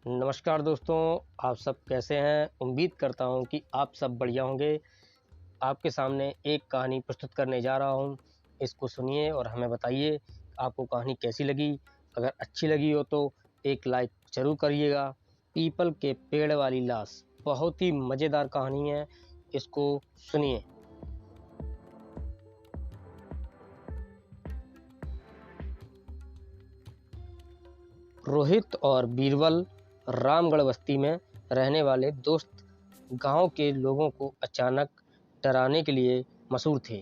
नमस्कार दोस्तों, आप सब कैसे हैं। उम्मीद करता हूं कि आप सब बढ़िया होंगे। आपके सामने एक कहानी प्रस्तुत करने जा रहा हूं। इसको सुनिए और हमें बताइए आपको कहानी कैसी लगी। अगर अच्छी लगी हो तो एक लाइक ज़रूर करिएगा। पीपल के पेड़ वाली लाश बहुत ही मज़ेदार कहानी है, इसको सुनिए। रोहित और बीरबल रामगढ़ बस्ती में रहने वाले दोस्त गांव के लोगों को अचानक डराने के लिए मशहूर थे।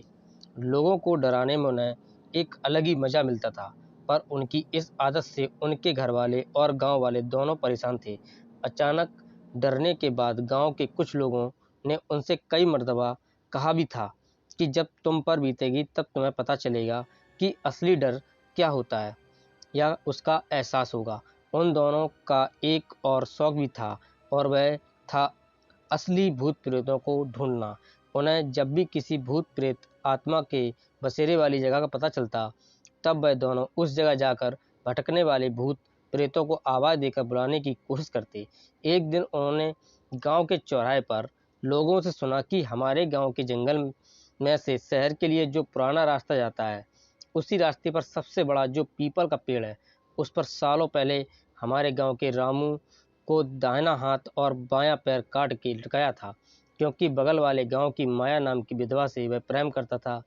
लोगों को डराने में उन्हें एक अलग ही मज़ा मिलता था, पर उनकी इस आदत से उनके घर वाले और गांव वाले दोनों परेशान थे। अचानक डरने के बाद गांव के कुछ लोगों ने उनसे कई मर्तबा कहा भी था कि जब तुम पर बीतेगी तब तुम्हें पता चलेगा कि असली डर क्या होता है या उसका एहसास होगा। उन दोनों का एक और शौक भी था, और वह था असली भूत प्रेतों को ढूंढना। उन्हें जब भी किसी भूत प्रेत आत्मा के बसेरे वाली जगह का पता चलता, तब वह दोनों उस जगह जाकर भटकने वाले भूत प्रेतों को आवाज़ देकर बुलाने की कोशिश करते। एक दिन उन्होंने गांव के चौराहे पर लोगों से सुना कि हमारे गांव के जंगल में से शहर के लिए जो पुराना रास्ता जाता है, उसी रास्ते पर सबसे बड़ा जो पीपल का पेड़ है, उस पर सालों पहले हमारे गांव के रामू को दाहिना हाथ और बायां पैर काट के लटकाया था, क्योंकि बगल वाले गांव की माया नाम की विधवा से वह प्रेम करता था।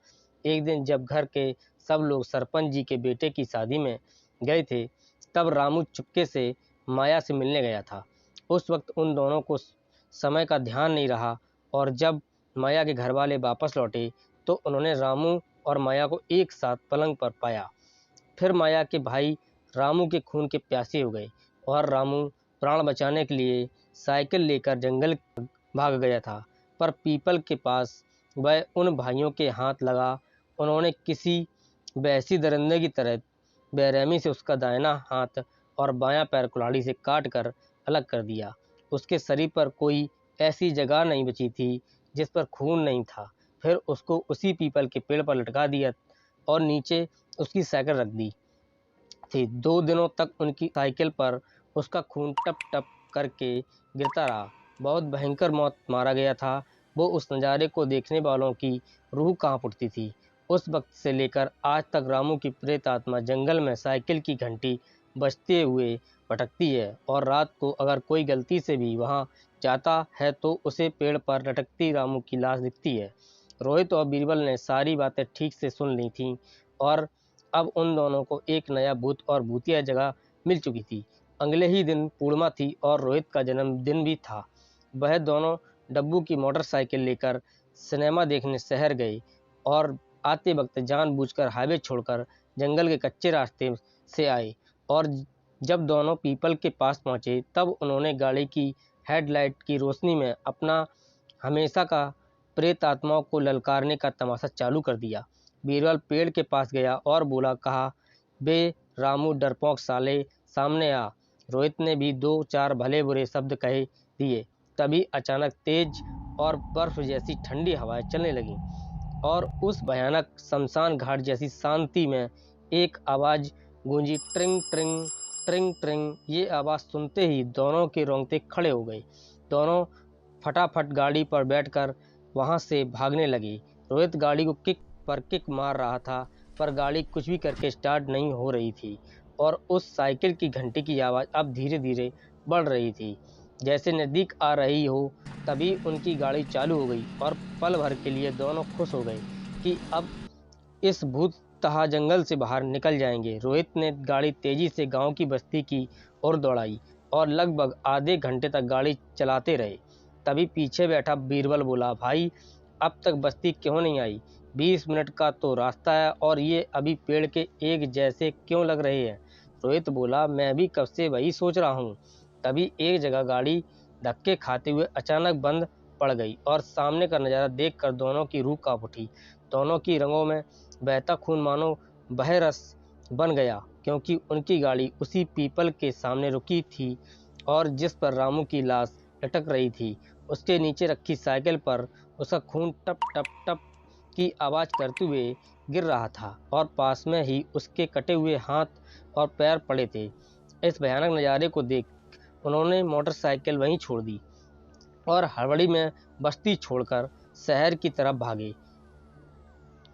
एक दिन जब घर के सब लोग सरपंच जी के बेटे की शादी में गए थे, तब रामू चुपके से माया से मिलने गया था। उस वक्त उन दोनों को समय का ध्यान नहीं रहा, और जब माया के घर वाले वापस लौटे तो उन्होंने रामू और माया को एक साथ पलंग पर पाया। फिर माया के भाई रामू के खून के प्यासे हो गए, और रामू प्राण बचाने के लिए साइकिल लेकर जंगल भाग गया था। पर पीपल के पास वह उन भाइयों के हाथ लगा। उन्होंने किसी वहशी दरिंदे की तरह बेरहमी से उसका दाहिना हाथ और बायां पैर कुल्हाड़ी से काट कर अलग कर दिया। उसके शरीर पर कोई ऐसी जगह नहीं बची थी जिस पर खून नहीं था। फिर उसको उसी पीपल के पेड़ पर लटका दिया और नीचे उसकी साइकिल रख दी थी। 2 दिनों तक उनकी साइकिल पर उसका खून टप टप करके गिरता रहा। बहुत भयंकर मौत मारा गया था। वो उस नज़ारे को देखने वालों की रूह कांप उठती थी। उस वक्त से लेकर आज तक रामू की प्रेत आत्मा जंगल में साइकिल की घंटी बजते हुए भटकती है, और रात को अगर कोई गलती से भी वहां जाता है तो उसे पेड़ पर लटकती रामू की लाश दिखती है। रोहित और बीरबल ने सारी बातें ठीक से सुन ली थीं, और अब उन दोनों को एक नया भूत और भूतिया जगह मिल चुकी थी। अगले ही दिन पूर्णिमा थी और रोहित का जन्मदिन भी था। वह दोनों डब्बू की मोटरसाइकिल लेकर सिनेमा देखने शहर गए, और आते वक्त जानबूझकर हाईवे छोड़कर जंगल के कच्चे रास्ते से आए। और जब दोनों पीपल के पास पहुंचे, तब उन्होंने गाड़ी की हेडलाइट की रोशनी में अपना हमेशा का प्रेत आत्माओं को ललकारने का तमाशा चालू कर दिया। बीरबल पेड़ के पास गया और बोला, कहा, बे रामू डरपोक साले, सामने आ। रोहित ने भी 2-4 भले बुरे शब्द कहे दिए। तभी अचानक तेज और बर्फ जैसी ठंडी हवाएं चलने लगीं, और उस भयानक शमशान घाट जैसी शांति में एक आवाज़ गूंजी, ट्रिंग ट्रिंग ट्रिंग ट्रिंग। ये आवाज़ सुनते ही दोनों के रोंगटे खड़े हो गए। दोनों फटाफट गाड़ी पर बैठकर वहां से भागने लगे। रोहित गाड़ी को किक पर किक मार रहा था, पर गाड़ी कुछ भी करके स्टार्ट नहीं हो रही थी, और उस साइकिल की घंटी की आवाज़ अब धीरे धीरे बढ़ रही थी। जैसे नज़दीक आ रही हो, तभी उनकी गाड़ी चालू हो गई, और पल भर के लिए दोनों खुश हो गए कि अब इस भूत तहा जंगल से बाहर निकल जाएंगे। रोहित ने गाड़ी तेजी से गांव की बस्ती की ओर दौड़ाई, और लगभग आधे घंटे तक गाड़ी चलाते रहे। तभी पीछे बैठा बीरबल बोला, भाई अब तक बस्ती क्यों नहीं आई? 20 मिनट का तो रास्ता है, और ये अभी पेड़ के एक जैसे क्यों लग रहे हैं? रोहित बोला, मैं भी कब से वही सोच रहा हूँ। तभी एक जगह गाड़ी धक्के खाते हुए अचानक बंद पड़ गई, और सामने का नज़ारा देखकर दोनों की रूह कांप उठी। दोनों की रंगों में बहता खून मानो बह रस बन गया, क्योंकि उनकी गाड़ी उसी पीपल के सामने रुकी थी, और जिस पर रामू की लाश लटक रही थी, उसके नीचे रखी साइकिल पर उसका खून टप टप टप की आवाज़ करते हुए गिर रहा था, और पास में ही उसके कटे हुए हाथ और पैर पड़े थे। इस भयानक नज़ारे को देख उन्होंने मोटरसाइकिल वहीं छोड़ दी और हड़बड़ी में बस्ती छोड़कर शहर की तरफ भागे।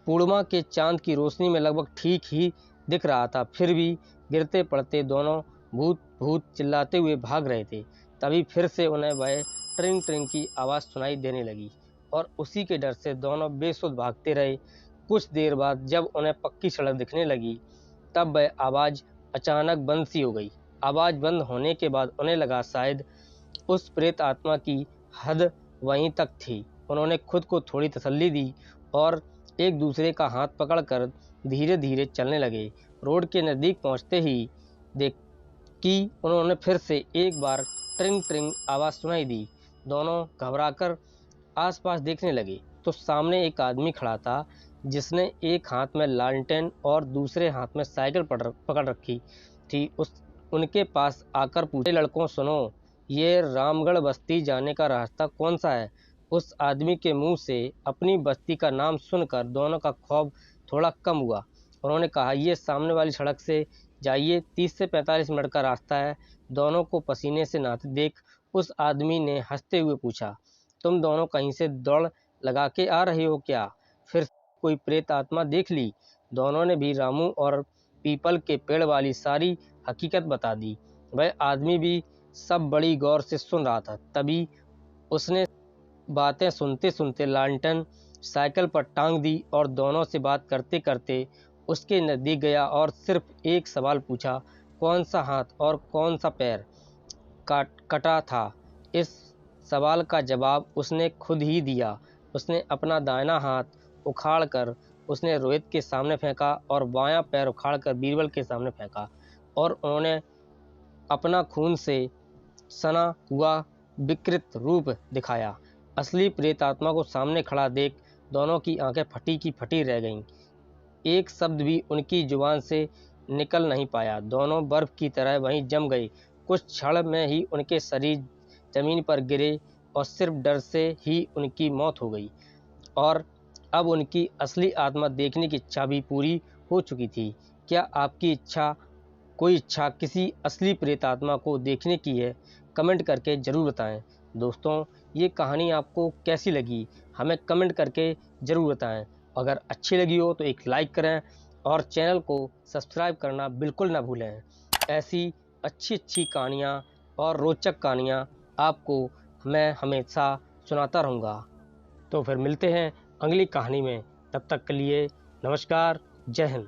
पूर्णिमा के चांद की रोशनी में लगभग ठीक ही दिख रहा था, फिर भी गिरते पड़ते दोनों भूत भूत चिल्लाते हुए भाग रहे थे। तभी फिर से उन्हें वह ट्रिंग ट्रिंग की आवाज़ सुनाई देने लगी और उसी के डर से दोनों बेसुध भागते रहे। कुछ देर बाद जब उन्हें पक्की सड़क दिखने लगी, तब वह आवाज़ अचानक बंद सी हो गई। आवाज़ बंद होने के बाद उन्हें लगा शायद उस प्रेत आत्मा की हद वहीं तक थी। उन्होंने खुद को थोड़ी तसल्ली दी और एक दूसरे का हाथ पकड़कर धीरे धीरे चलने लगे। रोड के नज़दीक पहुंचते ही देख कि उन्होंने फिर से एक बार ट्रिंग ट्रिंग आवाज़ सुनाई दी। दोनों घबराकर आसपास देखने लगे तो सामने एक आदमी खड़ा था, जिसने एक हाथ में लालटेन और दूसरे हाथ में साइकिल पकड़ रखी थी। उनके पास आकर पूछे, लड़कों सुनो, ये रामगढ़ बस्ती जाने का रास्ता कौन सा है? उस आदमी के मुंह से अपनी बस्ती का नाम सुनकर दोनों का खौफ थोड़ा कम हुआ। उन्होंने कहा, ये सामने वाली सड़क से जाइए, 30 से 45 मिनट का रास्ता है। दोनों को पसीने से नहाते देख उस आदमी ने हंसते हुए पूछा, तुम दोनों कहीं से दौड़ लगा के आ रहे हो क्या? फिर कोई प्रेत आत्मा देख ली? दोनों ने भी रामू और पीपल के पेड़ वाली सारी हकीकत बता दी। वह आदमी भी सब बड़ी गौर से सुन रहा था। तभी उसने बातें सुनते सुनते लालटेन साइकिल पर टांग दी और दोनों से बात करते करते उसके नज़दीक गया और सिर्फ एक सवाल पूछा, कौन सा हाथ और कौन सा पैर कटा था? इस सवाल का जवाब उसने खुद ही दिया। उसने अपना दाहिना हाथ उखाड़कर उसने रोहित के सामने फेंका और बायां पैर उखाड़कर बीरबल के सामने फेंका और उन्होंने अपना खून से सना हुआ विकृत रूप दिखाया। असली प्रेत आत्मा को सामने खड़ा देख दोनों की आंखें फटी की फटी रह गईं। एक शब्द भी उनकी जुबान से निकल नहीं पाया। दोनों बर्फ की तरह वहीं जम गए। कुछ क्षण में ही उनके शरीर जमीन पर गिरे और सिर्फ डर से ही उनकी मौत हो गई और अब उनकी असली आत्मा देखने की इच्छा भी पूरी हो चुकी थी। क्या आपकी कोई इच्छा किसी असली प्रेत आत्मा को देखने की है? कमेंट करके ज़रूर बताएं। दोस्तों, ये कहानी आपको कैसी लगी हमें कमेंट करके ज़रूर बताएं। अगर अच्छी लगी हो तो एक लाइक करें और चैनल को सब्सक्राइब करना बिल्कुल ना भूलें। ऐसी अच्छी अच्छी कहानियाँ और रोचक कहानियाँ आपको मैं हमेशा सुनाता रहूँगा। तो फिर मिलते हैं अगली कहानी में। तब तक के लिए नमस्कार, जय हिंद।